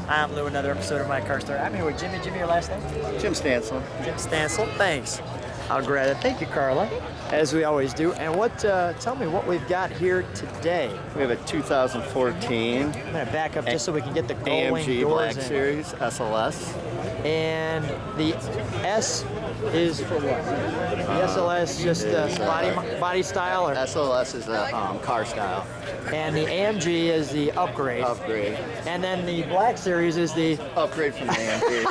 I'm Lou, another episode of My Car Story. I'm here with Jimmy. Jimmy, your last name? Jim Stancel. Jim Stancel, thanks. I'll grab it. Thank you, Carla, as we always do. And what? Tell me what we've got here today. We have a 2014 I'm going to back up just so we can get the Gull AMG doors Black in. Series SLS. And the S is for what? The SLS just body style? Or? SLS is a car style. And the AMG is the upgrade. Upgrade. And then the Black Series is the... Upgrade from the AMG.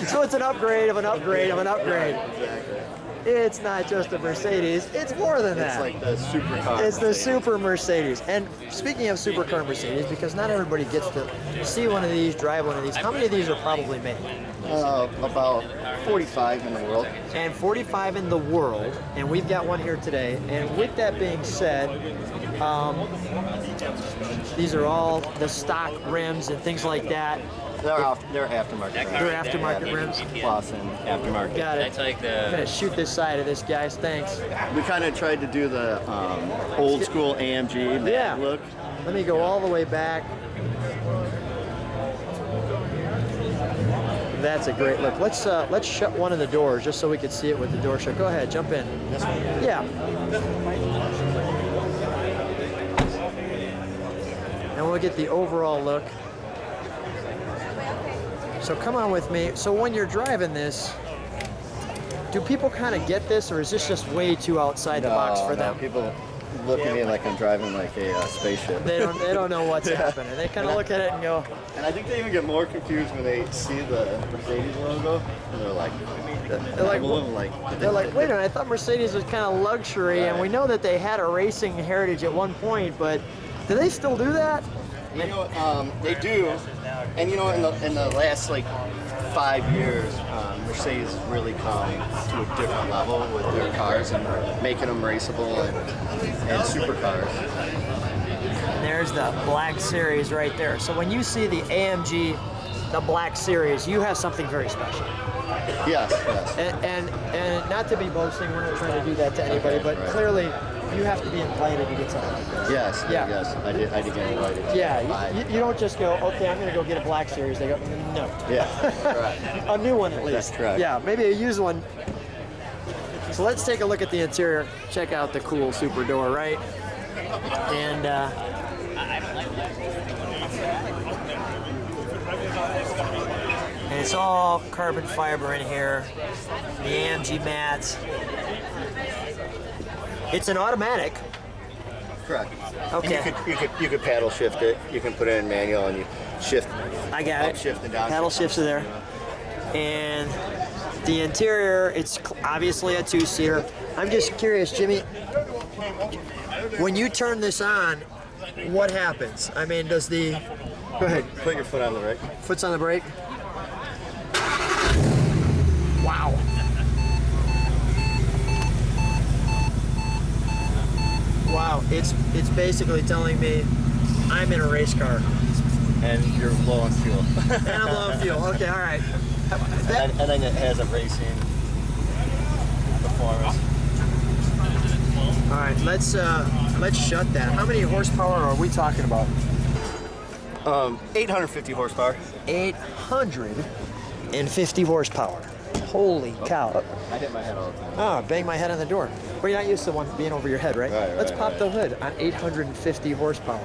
So it's an upgrade of an upgrade of an upgrade. Exactly. It's not just a Mercedes, it's more than that. It's like the supercar. It's the super Mercedes. And speaking of supercar Mercedes, because not everybody gets to see one of these, drive one of these, how many of these are probably made? About 45 in the world. And 45 in the world, and we've got one here today. And with that being said, these are all the stock rims and things like that. They're aftermarket. They're aftermarket rims. Plus and aftermarket. Got it. I'm gonna shoot this side of this, guys. Thanks. We kind of tried to do the old school AMG look. Let me go all the way back. That's a great look. Let's shut one of the doors just so we can see it with the door shut. Go ahead, jump in. This one? Yeah. And we'll get the overall look. So come on with me. So when you're driving this, do people kind of get this, or is this just way too outside the box for them? People look at me like I'm driving like a spaceship. They don't know what's happening. They kind of look at it and go. And I think they even get more confused when they see the Mercedes logo, and they're like, wait a minute, I thought Mercedes was kind of luxury, and we know that they had a racing heritage at one point, but do they still do that? You know, they do, and you know, in the last like 5 years, Mercedes has really come to a different level with their cars and making them raceable and supercars. And there's the Black Series right there. So when you see the AMG, the Black Series, you have something very special. Yes. And not to be boasting, we're not trying to do that to anybody, but clearly you have to be invited to get something like this. Yes. I did get invited. Yeah, you don't just go, okay, I'm going to go get a Black Series. They go, no. Yeah, right. A new one at least. That's correct. Yeah, maybe a used one. So let's take a look at the interior. Check out the cool super door, right? And it's all carbon fiber in here. The AMG mats. It's an automatic. Correct. Okay. And you could paddle shift it. You can put it in manual and you shift. I got it. Shift and down. Paddle shifts are there. And the interior, it's obviously a two-seater. I'm just curious, Jimmy, when you turn this on, what happens? I mean, does the... Go ahead. Put your foot on the brake. Foot's on the brake. Wow. Wow, it's basically telling me I'm in a race car. And you're low on fuel. And I'm low on fuel. Okay, all right. And then it has a racing performance. All right, let's shut that. How many horsepower are we talking about? 850 horsepower. 850 horsepower. Holy cow. I hit my head all the time. Oh, bang my head on the door. Well, you're not used to one being over your head, right? Let's pop the hood on 850 horsepower.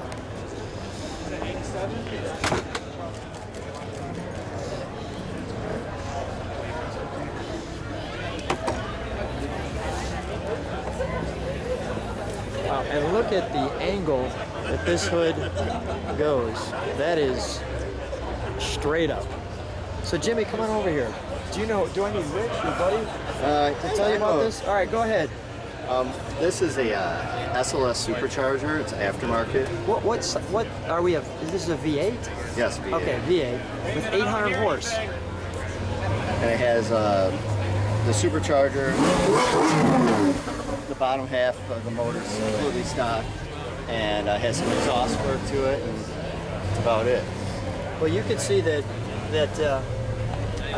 Wow, and look at the angle that this hood goes. That is straight up. So Jimmy, come on over here. Do I need Rich, your buddy, to tell you about this? All right, go ahead. This is a SLS supercharger. It's aftermarket. What are we? Is this a V8? Yes, V8. Okay, V8 with 800 horse. And it has the supercharger. The bottom half of the motor is completely stock, and has some exhaust work to it, and that's about it. Well, you can see that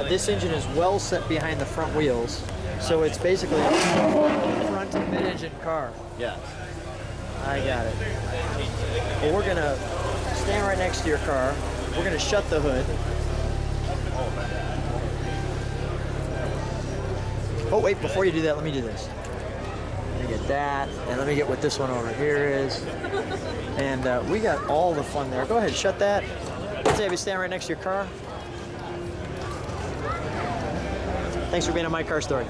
this engine is well set behind the front wheels, so it's basically a front mid-engine car. Yes. I got it. Well, we're gonna stand right next to your car. We're gonna shut the hood. Oh wait, before you do that, let me do this. Let me get that, and let me get what this one over here is. And we got all the fun there. Go ahead, shut that. Let's have you stand right next to your car. Thanks for being on My Car Story.